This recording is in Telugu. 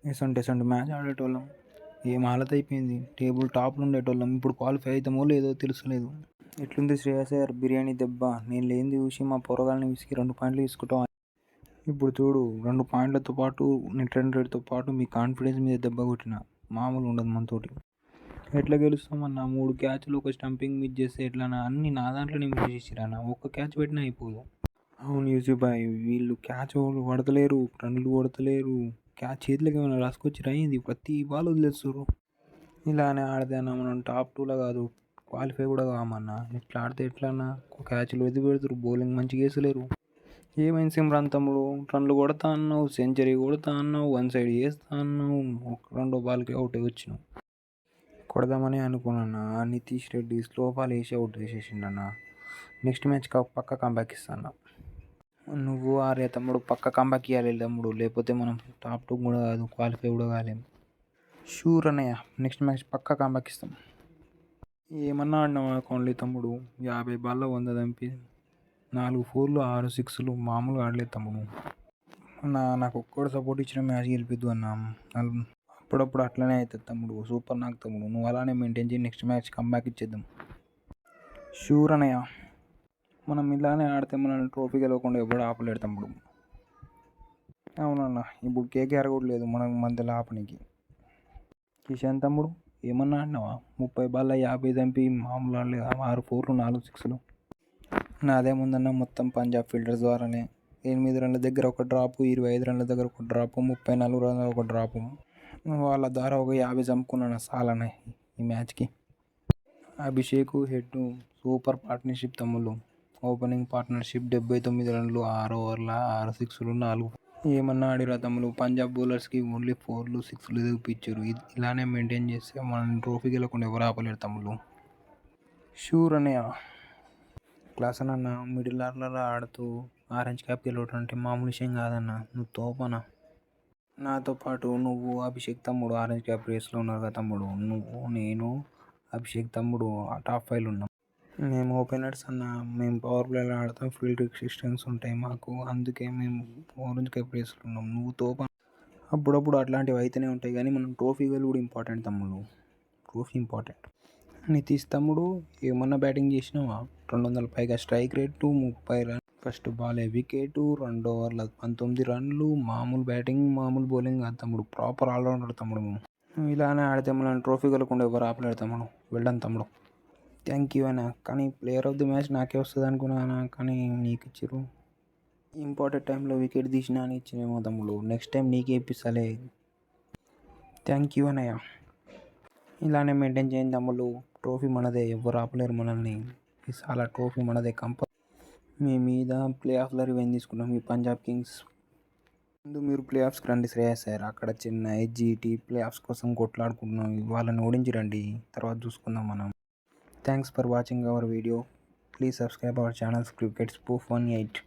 ఎసంటి మ్యాచ్ ఆడేటోళ్ళం. ఏం హాలత్ అయిపోయింది. టేబుల్ టాప్‌లో ఉండేటోళ్ళం. ఇప్పుడు క్వాలిఫై అయితామో లేదో తెలుస్తలేదు. ఎట్లుంది శ్రేయస్ అయ్యర్ బిర్యానీ దెబ్బ. నేను లేనిది చూసి మా పోరగాళ్ళని విసిగి 2 పాయింట్లు తీసుకుంటాం. ఇప్పుడు చూడు 2 పాయింట్లతో పాటు నెట్ రన్ రేట్‌తో పాటు మీ కాన్ఫిడెన్స్ మీద దెబ్బ కొట్టిన. మామూలుగా ఉండదు మనతోటి. ఎట్లా గెలుస్తామన్నా 3 క్యాచ్‌లు ఒక స్టంపింగ్ మిస్ చేస్తే ఎట్లన్నా అన్నీ నా దాంట్లోనే మిస్ చేసిర్రన్న. ఒక్క క్యాచ్ పెట్టినా అయిపోదు. అవును యూసుఫ్ భాయ్ వీళ్ళు క్యాచ్ పడతలేరు, రన్‌లు కొడతలేరు. క్యాచ్ చేతిలోకి ఏమైనా రాసుకొచ్చిర్రా ఏంది? ప్రతి బాల్ వదిలేస్తుర్రు. ఇలానే ఆడితే అన్న మనం టాప్ 2లో కాదు క్వాలిఫై కూడా కామన్నా. ఇట్లా ఆడితే ఎట్లన్నా? క్యాచ్‌లు వదిలిపెడుతుర్రు. బౌలింగ్ మంచిగా వేస్తలేరు. ఏమైంది సిమ్రాన్ తమ్ముడు? రన్‌లు కొడతా అన్నావు, సెంచరీ కొడతా అన్నావు, వన్ సైడ్ చేస్తా అన్నావు. రెండో బాల్‌కి అవుట్ అయ్యి వచ్చినావు. కొడదామని అనుకున్నాను. ఆ నితీష్ రెడ్డి స్లో బాల్ వేసి అవుట్ చేసేసిండన్న. నెక్స్ట్ మ్యాచ్ పక్కా కంబ్యాక్ ఇస్తాను. నువ్వు ఆరే తమ్ముడు పక్కా కంబ్యాక్ ఇవ్వాలి తమ్ముడు. లేకపోతే మనం టాప్ 2 కూడా కాదు క్వాలిఫై కూడా కాలేము. షూర్ అన్నయ్య. నెక్స్ట్ మ్యాచ్ పక్కా కంబ్యాక్ ఇస్తాం. ఏమన్నా ఆడినావా కోహ్లీ తమ్ముడు? 50 బాల్లో 100 దంపి 4 4లు 6 6లు మామూలుగా ఆడలేదు తమ్ముడు. నాకు ఒక్కడు సపోర్ట్ ఇచ్చిన మ్యాచ్ గెలిపిద్దు అన్న. అప్పుడప్పుడు అట్లనే అవుతుంది తమ్ముడు. సూపర్ నాకు తమ్ముడు. నువ్వు అలానే మెయింటైన్ చేయి. నెక్స్ట్ మ్యాచ్ కంబ్యాక్ ఇచ్చేద్దాం. షూర్ అన్నయ్య. మనం ఇలానే ఆడితే మనల్ని ట్రోఫీ గెలవకుండా ఎవడు ఆపలేడు తమ్ముడు. అవునన్న. ఇప్పుడు కేకేఆర్ కూడా లేదు మనం మధ్యలో ఆపనికి. కిషన్ తమ్ముడు ఏమన్నా ఆడినావా? 30 బాల్లో 50 దంపి మామూలు ఆడలేదు. 6 4లు 4 6లు. నాదేముందన్న మొత్తం పంజాబ్ ఫీల్డర్స్ ద్వారానే. 8 రన్ల దగ్గర ఒక డ్రాపు, 25 రన్ల దగ్గర ఒక డ్రాపు, 34 రన్ల ఒక డ్రాపు. వాళ్ళ ద్వారా ఒక 50 చంపుకున్నాను చాలానే ఈ మ్యాచ్కి. అభిషేక్ హెడ్ సూపర్ పార్ట్నర్షిప్ తమ్ముళ్ళు. ఓపెనింగ్ పార్ట్నర్షిప్ 79 రన్లు, 6 ఓవర్ల 6 6లు 4. ఏమన్నా ఆడిరా తమ్ముళ్ళు. పంజాబ్ బౌలర్స్కి ఓన్లీ 4లు 6లు చూపించారు. ఇలానే మెయింటైన్ చేస్తే మనం ట్రోఫీ గెలవకుండా ఎవరు ఆపలేరు తమ్ముళ్ళు. షూర్ అన్నయ్య. క్లాస్ అన్న మిడిల్ ఆర్డర్లో ఆడుతూ ఆరెంజ్ క్యాప్ గెలవడం అంటే మామూలు విషయం కాదన్న. నువ్వు తోపనా. నాతో పాటు నువ్వు అభిషేక్ తమ్ముడు ఆరెంజ్ క్యాప్ రేస్లో ఉన్నారు కదా తమ్ముడు. నువ్వు నేను అభిషేక్ తమ్ముడు టాప్ 5లో ఉన్నాం. మేము ఓపెనర్స్ అన్న. మేము పవర్ ప్లేలో ఆడతాం. ఫీల్డ్ రెస్ట్రిక్షన్స్ ఉంటాయి మాకు. అందుకే మేము ఆరెంజ్ క్యాప్ రేస్లో ఉన్నాం. నువ్వు తోప. అప్పుడప్పుడు అట్లాంటివి అయితేనే ఉంటాయి కానీ మనం ట్రోఫీ కూడా ఇంపార్టెంట్ తమ్ముడు. Trophy important. నితీష్ తమ్ముడు ఏమన్నా బ్యాటింగ్ చేసినావా? 200 పైగా strike rate, 30 run. First ball wicket, 2 ఓవర్ల 19 రన్లు. మామూలు బ్యాటింగ్ మామూలు బౌలింగ్ కాదు తమ్ముడు. ప్రాపర్ ఆల్రౌండర్ తమ్ముడు. ఇలానే ఆడితే మనం ట్రోఫీ గెలవకుండా ఎవరు ఆపలేడు తమ్ముడు. వెళ్ళాను తమ్ముడు. థ్యాంక్ యూ అన్న. కానీ ప్లేయర్ ఆఫ్ ది మ్యాచ్ నాకే వస్తుంది అనుకున్నాను కానీ నీకు ఇచ్చిర్రు. ఇంపార్టెంట్ టైంలో వికెట్ తీసినా అని ఇచ్చినేమో తమ్ముడు. నెక్స్ట్ టైం నీకే ఇప్పిస్తాలే. థ్యాంక్ యూ అన్నయ్య. ఇలానే మెయింటైన్ చేయండి తమ్ముళ్ళు. ట్రోఫీ మనదే. ఎవరు ఆపలేరు మనల్ని. ఈసారి ట్రోఫీ మనదే మీ మీద ప్లే ఆఫ్లో రివెంజ్ తీసుకున్నాం. మీ పంజాబ్ కింగ్స్ ముందు మీరు ప్లే ఆఫ్స్కి రండి శ్రేయస్ అయ్యర్. అక్కడ చెన్నై జీటీ ప్లే ఆఫ్స్ కోసం కొట్లాడుకుంటున్నాం. వాళ్ళని ఓడించి రండి. తర్వాత చూసుకుందాం మనం. Thanks for watching our video. Please subscribe our channel cricket spoof 18.